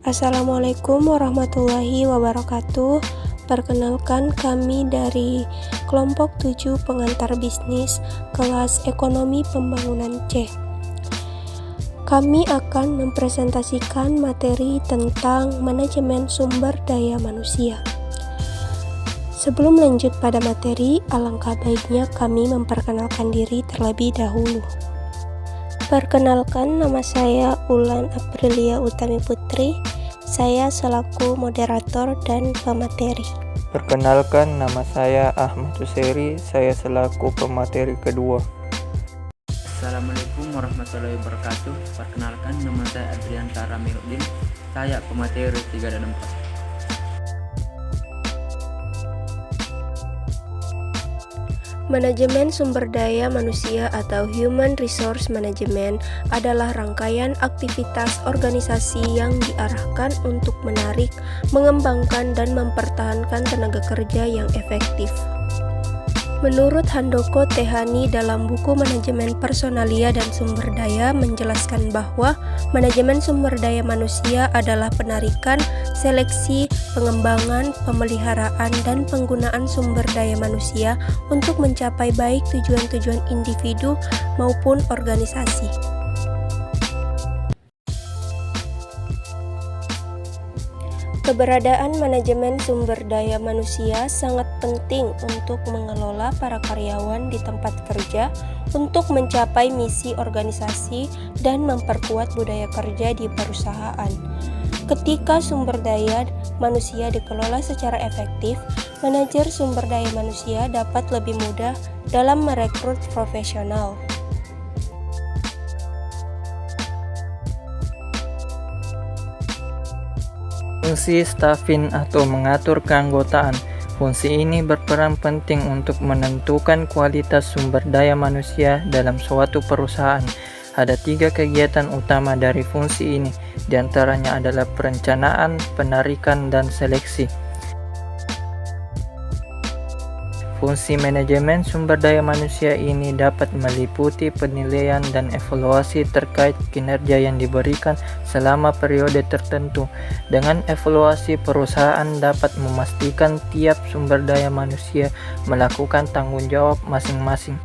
Assalamualaikum warahmatullahi wabarakatuh. Perkenalkan, kami dari kelompok 7 pengantar bisnis kelas ekonomi pembangunan C. Kami akan mempresentasikan materi tentang manajemen sumber daya manusia. Sebelum lanjut pada materi, alangkah baiknya kami memperkenalkan diri terlebih dahulu. Perkenalkan, nama saya Ulan Aprilia Utami Putri. Saya selaku moderator dan pemateri. Perkenalkan, nama saya Ahmad Huseri. Saya selaku pemateri kedua. Assalamualaikum warahmatullahi wabarakatuh. Perkenalkan, nama saya Adrian Taramiruddin. Saya pemateri 3 dan 4. Manajemen sumber daya manusia atau Human Resource Management adalah rangkaian aktivitas organisasi yang diarahkan untuk menarik, mengembangkan, dan mempertahankan tenaga kerja yang efektif. Menurut Handoko Tehani dalam buku Manajemen Personalia dan Sumber Daya menjelaskan bahwa manajemen sumber daya manusia adalah penarikan, seleksi, pengembangan, pemeliharaan, dan penggunaan sumber daya manusia untuk mencapai baik tujuan-tujuan individu maupun organisasi. Keberadaan manajemen sumber daya manusia sangat penting untuk mengelola para karyawan di tempat kerja untuk mencapai misi organisasi dan memperkuat budaya kerja di perusahaan. Ketika sumber daya manusia dikelola secara efektif, manajer sumber daya manusia dapat lebih mudah dalam merekrut profesional. Fungsi staffing atau mengatur keanggotaan. Fungsi ini berperan penting untuk menentukan kualitas sumber daya manusia dalam suatu perusahaan. Ada 3 kegiatan utama dari fungsi ini, diantaranya adalah perencanaan, penarikan, dan seleksi. Fungsi manajemen sumber daya manusia ini dapat meliputi penilaian dan evaluasi terkait kinerja yang diberikan selama periode tertentu. Dengan evaluasi, perusahaan dapat memastikan tiap sumber daya manusia melakukan tanggung jawab masing-masing.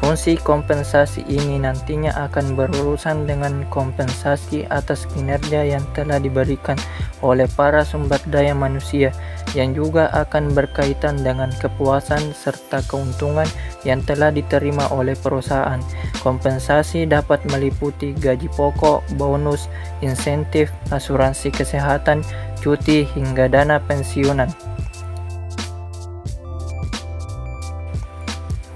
Fungsi kompensasi ini nantinya akan berurusan dengan kompensasi atas kinerja yang telah diberikan oleh para sumber daya manusia, yang juga akan berkaitan dengan kepuasan serta keuntungan yang telah diterima oleh perusahaan. Kompensasi dapat meliputi gaji pokok, bonus, insentif, asuransi kesehatan, cuti, hingga dana pensiunan.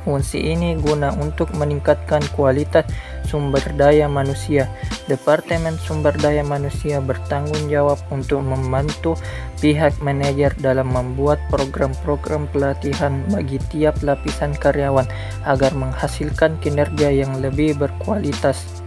Fungsi ini guna untuk meningkatkan kualitas sumber daya manusia. Departemen Sumber Daya Manusia bertanggung jawab untuk membantu pihak manajer dalam membuat program-program pelatihan bagi tiap lapisan karyawan agar menghasilkan kinerja yang lebih berkualitas.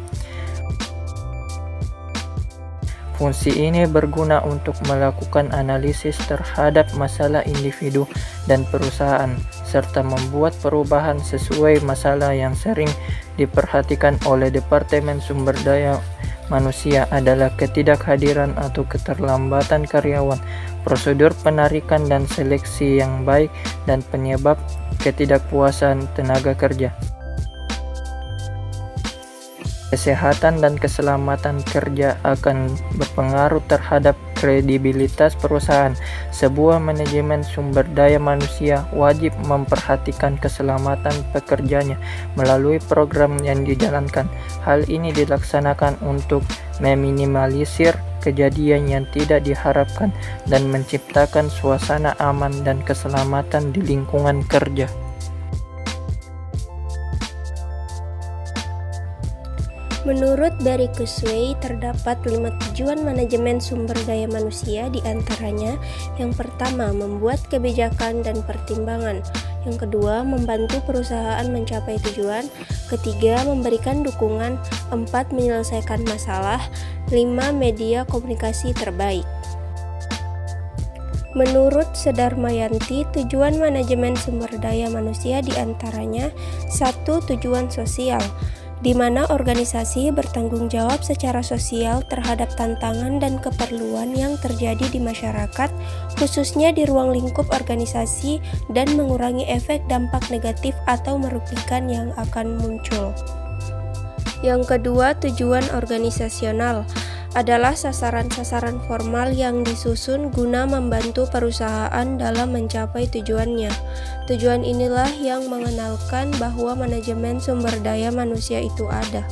Fungsi ini berguna untuk melakukan analisis terhadap masalah individu dan perusahaan, serta membuat perubahan sesuai masalah yang sering diperhatikan oleh Departemen Sumber Daya Manusia adalah ketidakhadiran atau keterlambatan karyawan, prosedur penarikan dan seleksi yang baik, dan penyebab ketidakpuasan tenaga kerja. Kesehatan dan keselamatan kerja akan berpengaruh terhadap kredibilitas perusahaan. Sebuah manajemen sumber daya manusia wajib memperhatikan keselamatan pekerjanya melalui program yang dijalankan. Hal ini dilaksanakan untuk meminimalisir kejadian yang tidak diharapkan dan menciptakan suasana aman dan keselamatan di lingkungan kerja. Menurut Barry Kurzweil, terdapat 5 tujuan manajemen sumber daya manusia, diantaranya yang pertama, membuat kebijakan dan pertimbangan. Yang kedua, membantu perusahaan mencapai tujuan. Ketiga, memberikan dukungan. 4, menyelesaikan masalah. 5, media komunikasi terbaik. Menurut Sedarmayanti, tujuan manajemen sumber daya manusia diantaranya 1. Tujuan sosial. di mana organisasi bertanggung jawab secara sosial terhadap tantangan dan keperluan yang terjadi di masyarakat, khususnya di ruang lingkup organisasi, dan mengurangi efek dampak negatif atau merugikan yang akan muncul. Yang kedua, tujuan organisasional adalah sasaran-sasaran formal yang disusun guna membantu perusahaan dalam mencapai tujuannya. Tujuan inilah yang mengenalkan bahwa manajemen sumber daya manusia itu ada.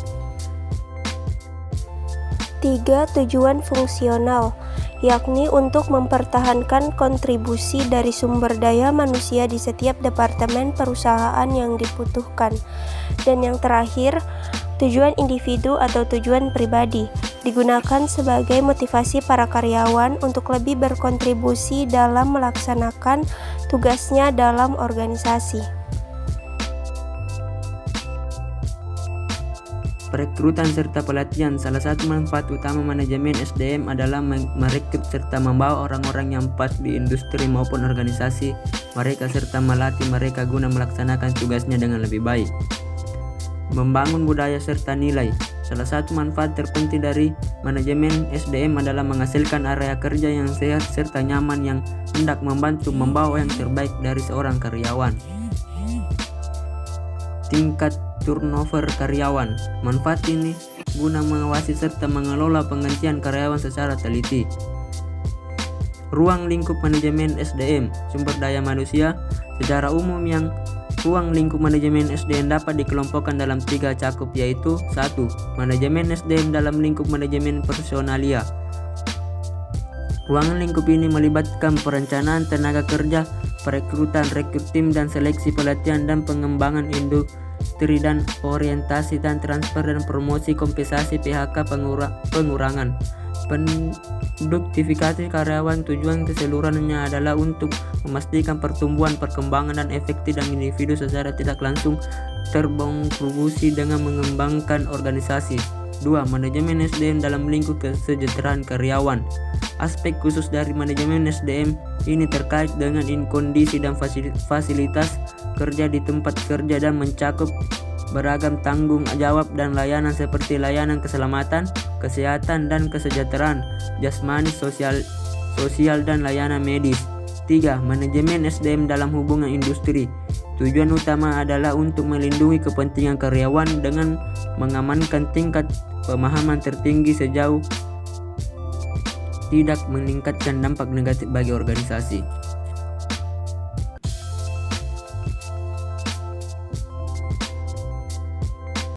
3. Tujuan fungsional, yakni untuk mempertahankan kontribusi dari sumber daya manusia di setiap departemen perusahaan yang dibutuhkan. Dan yang terakhir, tujuan individu atau tujuan pribadi, digunakan sebagai motivasi para karyawan untuk lebih berkontribusi dalam melaksanakan tugasnya dalam organisasi. Perekrutan serta pelatihan. Salah satu manfaat utama manajemen SDM adalah merekrut serta membawa orang-orang yang pas di industri maupun organisasi mereka serta melatih mereka guna melaksanakan tugasnya dengan lebih baik. Membangun budaya serta nilai. Salah satu manfaat terpenting dari manajemen SDM adalah menghasilkan area kerja yang sehat serta nyaman yang hendak membantu membawa yang terbaik dari seorang karyawan. Tingkat turnover karyawan. Manfaat ini guna mengawasi serta mengelola penggantian karyawan secara teliti. Ruang lingkup manajemen SDM, sumber daya manusia. Secara umum ruang lingkup manajemen SDM dapat dikelompokkan dalam 3 cakup, yaitu 1. Manajemen SDM dalam lingkup manajemen personalia. Ruang lingkup ini melibatkan perencanaan tenaga kerja, perekrutan, rekrut tim dan seleksi pelatihan dan pengembangan industri dan orientasi dan transfer dan promosi, kompensasi PHK, pengurangan produktivitas karyawan. Tujuan keseluruhannya adalah untuk memastikan pertumbuhan, perkembangan dan efektif dan individu secara tidak langsung terkontribusi dengan mengembangkan organisasi. 2. Manajemen SDM dalam lingkup kesejahteraan karyawan. Aspek khusus dari manajemen SDM ini terkait dengan kondisi dan fasilitas kerja di tempat kerja dan mencakup beragam tanggung jawab dan layanan seperti layanan keselamatan, kesehatan dan kesejahteraan jasmani, sosial dan layanan medis. 3. Manajemen SDM dalam hubungan industri. Tujuan utama adalah untuk melindungi kepentingan karyawan dengan mengamankan tingkat pemahaman tertinggi sejauh tidak meningkatkan dampak negatif bagi organisasi.